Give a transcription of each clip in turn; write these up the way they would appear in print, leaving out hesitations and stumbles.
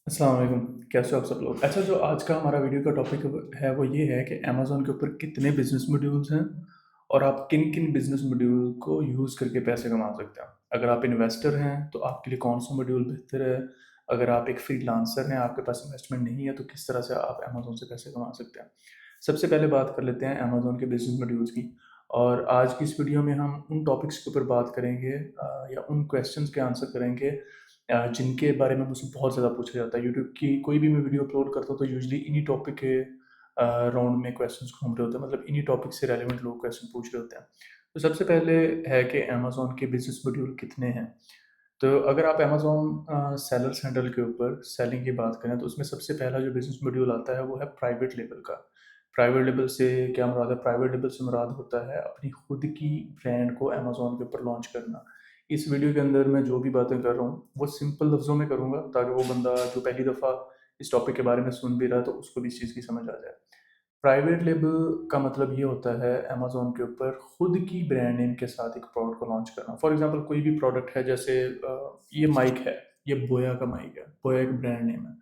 अस्सलाम वालेकुम। कैसे हो आप सब लोग? अच्छा, जो आज का हमारा वीडियो का टॉपिक है वो ये है कि अमेज़न के ऊपर कितने बिज़नेस मॉड्यूल्स हैं और आप किन-किन बिज़नेस मॉड्यूल को यूज़ करके पैसे कमा सकते हैं। अगर आप इन्वेस्टर हैं तो आपके लिए कौन-सा मॉड्यूल बेहतर है? अगर आप एक फ्रीलांसर हैं, आपके पास इन्वेस्टमेंट नहीं है तो किस तरह से आप अमेज़न से पैसे कमा सकते हैं। सबसे पहले बात कर लेते हैं अमेज़न के बिज़नेस मॉड्यूल्स की। और आज की इस वीडियो में हम उन टॉपिक्स के ऊपर बात करेंगे या उन क्वेश्चन्स के आंसर करेंगे जिनके बारे में मुझसे बहुत ज़्यादा पूछा जाता है। यूट्यूब की कोई भी मैं वीडियो अपलोड करता हूँ तो यूजुअली इन्हीं टॉपिक के राउंड में क्वेश्चंस घूम रहे होते हैं, मतलब इन्हीं टॉपिक से रेलेवेंट लोग क्वेश्चन पूछ रहे होते हैं। तो सबसे पहले है कि अमेज़न के बिज़नेस मॉड्यूल कितने हैं? तो अगर आप अमेज़न सेलर्स हैंडल के ऊपर सेलिंग की बात करें तो उसमें सबसे पहला जो बिज़नेस मॉड्यूल आता है वो है प्राइवेट लेबल का। प्राइवेट लेबल से क्या मुराद है? प्राइवेट लेबल से मुराद होता है अपनी खुद की ब्रांड को अमेज़न के ऊपर लॉन्च करना। इस वीडियो के अंदर मैं जो भी बातें कर रहा हूँ वो सिंपल लफ्ज़ों में करूँगा ताकि वो बंदा जो पहली दफ़ा इस टॉपिक के बारे में सुन भी रहा है तो उसको भी इस चीज़ की समझ आ जाए। प्राइवेट लेबल का मतलब ये होता है अमेज़न के ऊपर खुद की ब्रांड नेम के साथ एक प्रोडक्ट को लॉन्च करना। फॉर एग्ज़ाम्पल कोई भी प्रोडक्ट है, जैसे ये माइक है, ये बोया का माइक है, बोया एक ब्रांड नेम है।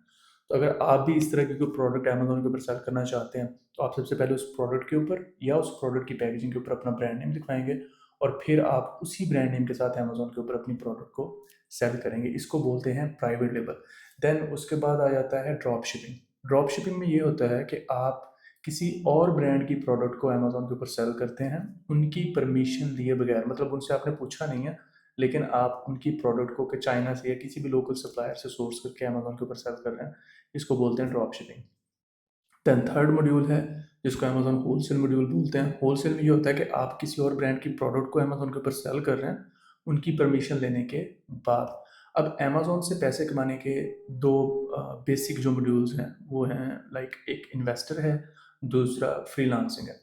तो अगर आप भी इस तरह की कोई प्रोडक्ट अमेज़न के ऊपर सेल करना चाहते हैं, तो आप सबसे पहले उस प्रोडक्ट के ऊपर या उस प्रोडक्ट की पैकेजिंग के ऊपर अपना ब्रांड नेम लिखवाएँगे और फिर आप उसी ब्रांड नेम के साथ अमेज़न के ऊपर अपनी प्रोडक्ट को सेल करेंगे। इसको बोलते हैं प्राइवेट लेबल। देन उसके बाद आ जाता है ड्रॉप शिपिंग। ड्रॉप शिपिंग में ये होता है कि आप किसी और ब्रांड की प्रोडक्ट को अमेज़न के ऊपर सेल करते हैं, उनकी परमिशन लिए बगैर, मतलब उनसे आपने पूछा नहीं है, लेकिन आप उनकी प्रोडक्ट को चाइना से या किसी भी लोकल सप्लायर से सोर्स करके अमेज़न के ऊपर सेल कर रहे हैं। इसको बोलते हैं drop shipping. Then third module है जिसको अमेज़न होलसेल मॉड्यूल बोलते हैं। होलसेल में ये होता है कि आप किसी और ब्रांड की प्रोडक्ट को अमेज़न के ऊपर सेल कर रहे हैं, उनकी परमिशन लेने के बाद। अब अमेज़न से पैसे कमाने के 2 बेसिक जो मॉड्यूल्स हैं, वो हैं लाइक एक इन्वेस्टर है, दूसरा फ्रीलांसिंग है।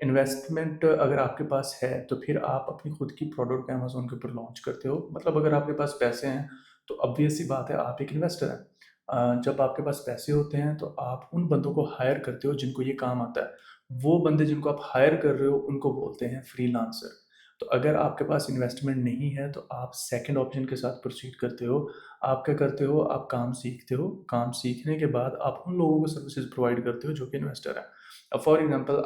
इन्वेस्टमेंट अगर आपके पास है, तो फिर आप अपनी खुद की प्रोडक्ट अमेज़न के ऊपर लॉन्च करते हो। मतलब अगर आपके पास पैसे हैं, तो ऑब्वियस सी बात है आप एक इन्वेस्टर हैं। जब आपके पास पैसे होते हैं तो आप उन बंदों को हायर करते हो जिनको ये काम आता है। वो बंदे जिनको आप हायर कर रहे हो उनको बोलते हैं फ्रीलांसर। तो अगर आपके पास इन्वेस्टमेंट नहीं है तो आप सेकंड ऑप्शन के साथ प्रोसीड करते हो। आप क्या करते हो? आप काम सीखते हो। काम सीखने के बाद आप उन लोगों को सर्विसेज़ प्रोवाइड करते हो जो कि इन्वेस्टर हैं। अब फॉर एग्ज़ाम्पल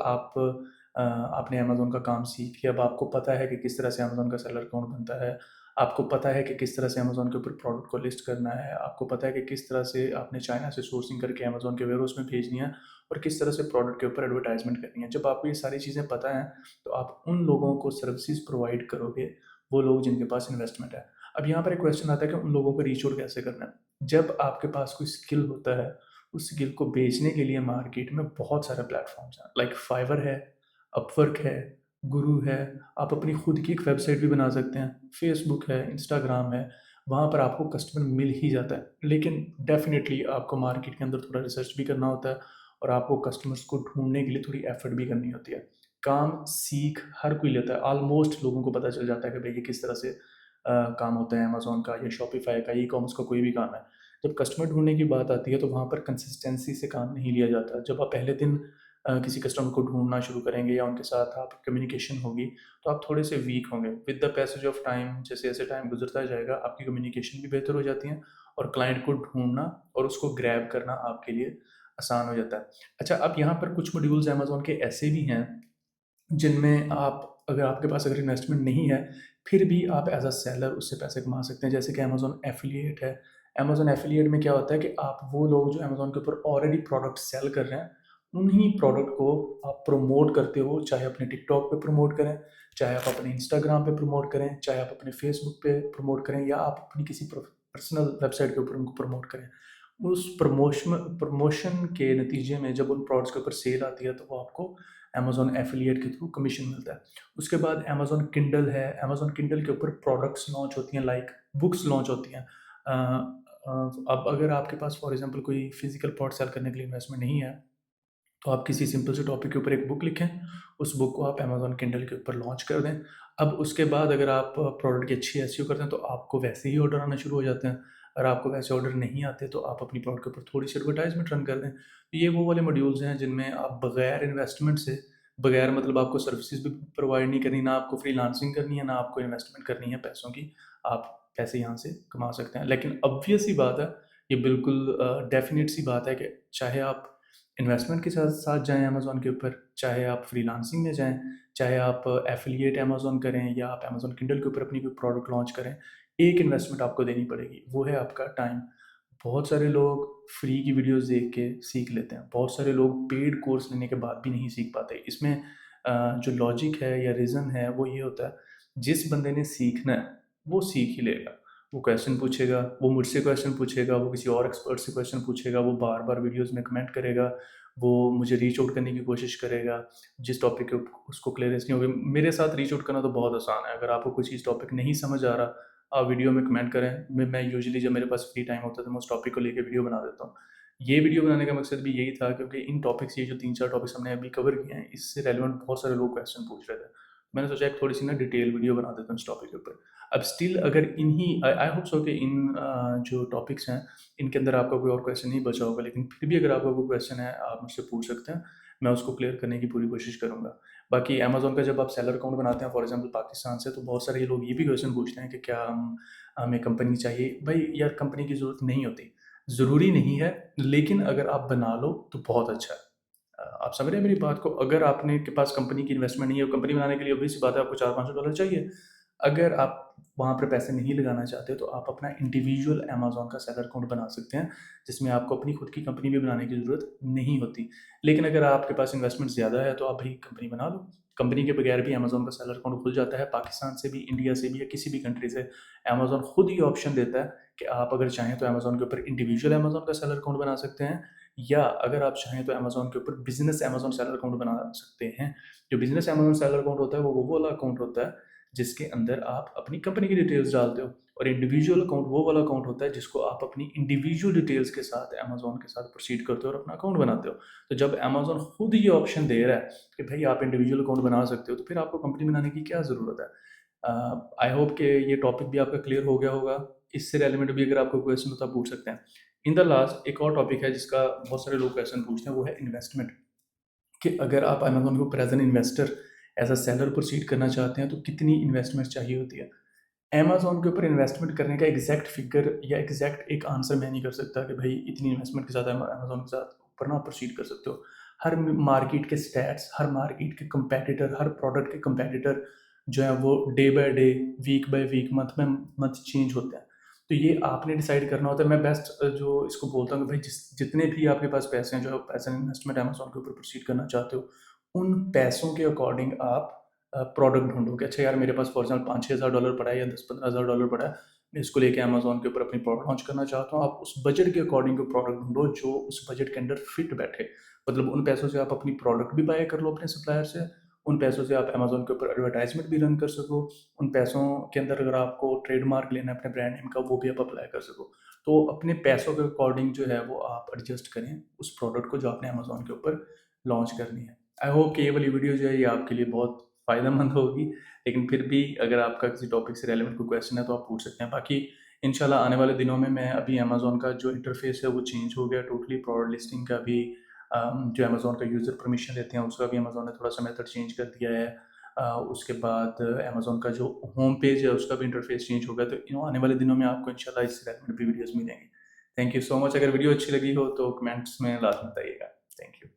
आपने अमेज़न का काम सीख लिया। अब आपको पता है कि किस तरह से अमेज़न का सेलर अकाउंट बनता है। आपको पता है कि किस तरह से अमेज़न के ऊपर प्रोडक्ट को लिस्ट करना है, आपको पता है कि किस तरह से आपने चाइना से सोर्सिंग करके अमेज़न के वेयरहाउस में भेजनी है और किस तरह से प्रोडक्ट के ऊपर एडवर्टाइज़मेंट करनी है। जब आपको ये सारी चीज़ें पता हैं, तो आप उन लोगों को सर्विसेज़ प्रोवाइड करोगे, वो लोग जिनके पास इन्वेस्टमेंट है। अब यहाँ पर एक क्वेश्चन आता है कि उन लोगों को रीच आउट कैसे करना है? जब आपके पास कोई स्किल होता है, उस स्किल को बेचने के लिए मार्केट में बहुत सारे प्लेटफ़ॉर्म्स हैं, लाइक फाइवर है, अपवर्क है, गुरु है। आप अपनी खुद की एक वेबसाइट भी बना सकते हैं। फेसबुक है, इंस्टाग्राम है, वहाँ पर आपको कस्टमर मिल ही जाता है। लेकिन डेफ़िनिटली आपको मार्केट के अंदर थोड़ा रिसर्च भी करना होता है और आपको कस्टमर्स को ढूँढने के लिए थोड़ी एफ़र्ट भी करनी होती है। काम सीख हर कोई लेता है, ऑलमोस्ट लोगों को पता चल जाता है कि भई ये किस तरह से काम होता है अमेज़न का या शॉपिफ़ाई का, ई-कॉमर्स का कोई भी काम है। जब कस्टमर ढूँढने की बात आती है तो वहाँ पर कंसिस्टेंसी से काम नहीं लिया जाता। जब आप पहले दिन किसी कस्टमर को ढूँढना शुरू करेंगे या उनके साथ आप कम्युनिकेशन होगी, तो आप थोड़े से वीक होंगे। With the passage of time, जैसे-जैसे टाइम गुज़रता जाएगा, आपकी कम्युनिकेशन भी बेहतर हो जाती है और क्लाइंट को ढूँढना और उसको ग्रैब करना आपके लिए आसान हो जाता है। अच्छा, अब यहाँ पर कुछ मॉड्यूल्स अमेज़न के ऐसे भी हैं जिनमें आप, अगर आपके पास अगर इन्वेस्टमेंट नहीं है, फिर भी आप एज़ अ सेलर उससे पैसे कमा सकते हैं। जैसे कि अमेज़न एफ़िलिएट है। अमेज़न एफ़िलिएट में क्या होता है कि आप वो लोग जो अमेज़न के ऊपर ऑलरेडी प्रोडक्ट सेल कर रहे हैं, उन्हीं प्रोडक्ट को आप प्रमोट करते हो, चाहे अपने टिकटॉक पे प्रमोट करें, चाहे आप अपने इंस्टाग्राम पे प्रमोट करें, चाहे आप अपने फेसबुक पे प्रमोट करें या आप अपनी किसी पर्सनल वेबसाइट के ऊपर उनको प्रमोट करें। उस प्रमोशन के नतीजे में जब उन प्रोडक्ट्स के ऊपर सेल आती है, तो वो आपको अमेज़न एफ़िलिएट के थ्रू कमीशन मिलता है। उसके बाद अमेज़न किंडल है। अमेज़न किंडल के ऊपर प्रोडक्ट्स लॉन्च होती हैं, लाइक बुक्स लॉन्च होती हैं। अब अगर आपके पास फॉर एग्ज़ाम्पल कोई फ़िज़िकल प्रोडक्ट सेल करने के लिए इन्वेस्टमेंट नहीं है, तो आप किसी सिंपल से टॉपिक के ऊपर एक बुक लिखें, उस बुक को आप अमेज़न किंडल के ऊपर लॉन्च कर दें। अब उसके बाद अगर आप प्रोडक्ट की अच्छी एसईओ करते हैं, तो आपको वैसे ही ऑर्डर आना शुरू हो जाते हैं। अगर आपको वैसे ऑर्डर नहीं आते, तो आप अपनी प्रोडक्ट के ऊपर थोड़ी-सी एडवर्टाइज़मेंट रन कर दें। तो ये वो वाले मॉड्यूल्स हैं जिनमें आप बगैर इन्वेस्टमेंट से, बगैर मतलब आपको सर्विसेज़ भी प्रोवाइड नहीं करनी, ना आपको फ्रीलांसिंग करनी है, ना आपको इन्वेस्टमेंट करनी है पैसों की, आप पैसे यहाँ से कमा सकते हैं। लेकिन ऑब्वियस सी बात है ये बिल्कुल डेफ़िनेट सी बात है कि चाहे आप इन्वेस्टमेंट के साथ साथ जाएँ अमेज़न के ऊपर, चाहे आप फ्रीलांसिंग में जाएँ, चाहे आप एफ़िलिएट अमेज़न करें या आप अमेज़न किंडल के ऊपर अपनी कोई प्रोडक्ट लॉन्च करें, एक इन्वेस्टमेंट आपको देनी पड़ेगी, वो है आपका टाइम। बहुत सारे लोग फ्री की वीडियोज़ देख के सीख लेते हैं, बहुत सारे लोग पेड कोर्स लेने के बाद भी नहीं सीख पाते। इसमें जो लॉजिक है या रीज़न है वो ये होता है, जिस बंदे ने सीखना है, वो सीख ही लेगा। वो क्वेश्चन पूछेगा, वो मुझसे क्वेश्चन पूछेगा, वो किसी और एक्सपर्ट से क्वेश्चन पूछेगा, वो बार-बार वीडियोज़ में कमेंट करेगा, वो मुझे रीच आउट करने की कोशिश करेगा, जिस टॉपिक के उसको क्लियरेंस नहीं होगी। मेरे साथ रीच आउट करना तो बहुत आसान है, अगर आपको कोई चीज़ टॉपिक नहीं समझ आ रहा, आप वीडियो में कमेंट करें। मैं यूजुअली जब मेरे पास फ्री टाइम होता है तो मैं उस टॉपिक को लेके वीडियो बना देता हूँ। ये वीडियो बनाने का मकसद भी यही था क्योंकि इन टॉपिक्स ये जो 3-4 टॉपिक्स हमने अभी कवर किए हैं, इससे रेलेवेंट बहुत सारे लोग क्वेश्चन पूछ रहे थे। मैंने सोचा एक थोड़ी-सी ना डिटेल वीडियो बना देता हूँ इस टॉपिक के ऊपर। अब स्टिल अगर इन्हीं आई आई होप सो कि इन जो टॉपिक्स हैं, इनके अंदर आपका कोई और क्वेश्चन नहीं बचा होगा, लेकिन फिर भी अगर आपका कोई क्वेश्चन है, आप मुझसे पूछ सकते हैं। मैं उसको क्लियर करने की पूरी कोशिश करूँगा। बाकी अमेज़न का जब आप सेलर अकाउंट बनाते हैं फॉर एग्ज़ाम्पल पाकिस्तान से, तो बहुत सारे लोग ये भी क्वेश्चन पूछते हैं कि क्या हमें कंपनी चाहिए? भई यार कंपनी की ज़रूरत नहीं होती। ज़रूरी नहीं है, लेकिन अगर आप बना लो तो बहुत अच्छा है। आप समझ रहे हैं मेरी बात को? अगर आपने के पास कंपनी की इन्वेस्टमेंट नहीं है और कंपनी बनाने के लिए ऑब्वियस सी बात है आपको $400-500 चाहिए। अगर आप वहाँ पे पैसे नहीं लगाना चाहते तो आप अपना इंडिविजुअल अमेज़न का सेलर अकाउंट बना सकते हैं, जिसमें आपको अपनी खुद की कंपनी भी बनाने की ज़रूरत नहीं होती। लेकिन अगर आपके पास इन्वेस्टमेंट ज़्यादा है तो आप भी कंपनी बना लो। कंपनी के बगैर भी अमेज़न का सेलर अकाउंट खुल जाता है, पाकिस्तान से भी, इंडिया से भी या किसी भी कंट्री से। अमेज़न खुद ही ऑप्शन देता है कि आप अगर चाहें तो अमेज़न के ऊपर इंडिविजुअल अमेज़न का सेलर अकाउंट बना सकते हैं, या अगर आप चाहें तो अमेज़न के ऊपर बिज़नेस अमेज़न सेलर अकाउंट बना सकते हैं। जो बिज़नेस अमेज़न सेलर अकाउंट होता है वो वाला अकाउंट होता है जिसके अंदर आप अपनी कंपनी की डिटेल्स डालते हो, और इंडिविजुअल अकाउंट वो वाला अकाउंट होता है जिसको आप अपनी इंडिविजुअल डिटेल्स के साथ अमेज़न के साथ प्रोसीड करते हो और अपना अकाउंट बनाते हो। तो जब अमेज़न खुद ये ऑप्शन दे रहा है कि भई आप इंडिविजुअल अकाउंट बना सकते हो, तो फिर आपको कंपनी बनाने की क्या ज़रूरत है? आई होप कि ये टॉपिक भी आपका क्लियर हो गया होगा। इससे रिलेवेंट भी अगर आपको क्वेश्चन हो तो आप पूछ सकते हैं। इन द लास्ट एक और टॉपिक है जिसका बहुत सारे लोग क्वेश्चन पूछते हैं, वो है इन्वेस्टमेंट। कि अगर आप अमेज़न को as an investor, as a seller proceed करना चाहते हैं तो कितनी इन्वेस्टमेंट चाहिए होती है? अमेज़न के ऊपर इन्वेस्टमेंट करने का एग्ज़ैक्ट फिगर या एग्ज़ैक्ट एक आंसर मैं नहीं कर सकता कि भई इतनी इन्वेस्टमेंट के साथ अमेज़न के साथ ऊपर ना प्रोसीड कर सकते हो। हर मार्केट के स्टैट्स, हर मार्केट के कंपैटिटर, हर प्रोडक्ट के कंपैटिटर जो है वो day by day, week by week, month change होते हैं। तो ये आपने डिसाइड करना होता है। मैं बेस्ट जो इसको बोलता हूँ कि भाई जितने भी आपके पास पैसे हैं, जो आप एज़ एन इन्वेस्टमेंट अमेज़न के ऊपर प्रोसीड करना चाहते हो, उन पैसों के अकॉर्डिंग आप प्रोडक्ट ढूँढोगे। अच्छा यार मेरे पास फॉर एग्ज़ाम्पल $5,000-6,000 पड़ा है या $10,000-15,000 पड़ा है, मैं इसको लेके अमेज़न के ऊपर अपनी प्रोडक्ट लॉन्च करना चाहता हूँ। आप उस बजट के अकॉर्डिंग कोई प्रोडक्ट ढूँढो जो उस बजट के अंदर फिट बैठे। मतलब उन पैसों से आप अपनी प्रोडक्ट भी बाय कर लो अपने सप्लायर से, उन पैसों से आप अमेज़न के ऊपर एडवर्टाइज़मेंट भी रन कर सको, उन पैसों के अंदर अगर आपको ट्रेडमार्क लेना है अपने ब्रांड नेम का, वो भी आप अप्लाई कर सको। तो अपने पैसों के अकॉर्डिंग जो है वो आप एडजस्ट करें उस प्रोडक्ट को जो आपने अमेज़न के ऊपर लॉन्च करनी है। आई होप कि ये वाली वीडियो जो है ये आपके लिए बहुत फ़ायदेमंद होगी, लेकिन फिर भी अगर आपका किसी टॉपिक से रेलेवेंट कोई क्वेश्चन है तो आप पूछ सकते हैं। बाकी इंशाल्लाह आने वाले दिनों में मैं अभी अमेज़न का जो इंटरफ़ेस है वो चेंज हो गया टोटली, प्रोडक्ट लिस्टिंग का भी जो अमेज़न का यूज़र परमिशन लेते हैं उसका भी अमेज़न ने थोड़ा-सा मेथड चेंज कर दिया है। उसके बाद अमेज़न का जो होम पेज है उसका भी इंटरफ़ेस चेंज हो गया, तो आने वाले दिनों में आपको इंशाल्लाह इससे रिलेटेड भी वीडियोज़ मिलेंगी। Thank you so much. अगर वीडियो अच्छी लगी हो तो कमेंट्स में लाज़मी बताइएगा। Thank you.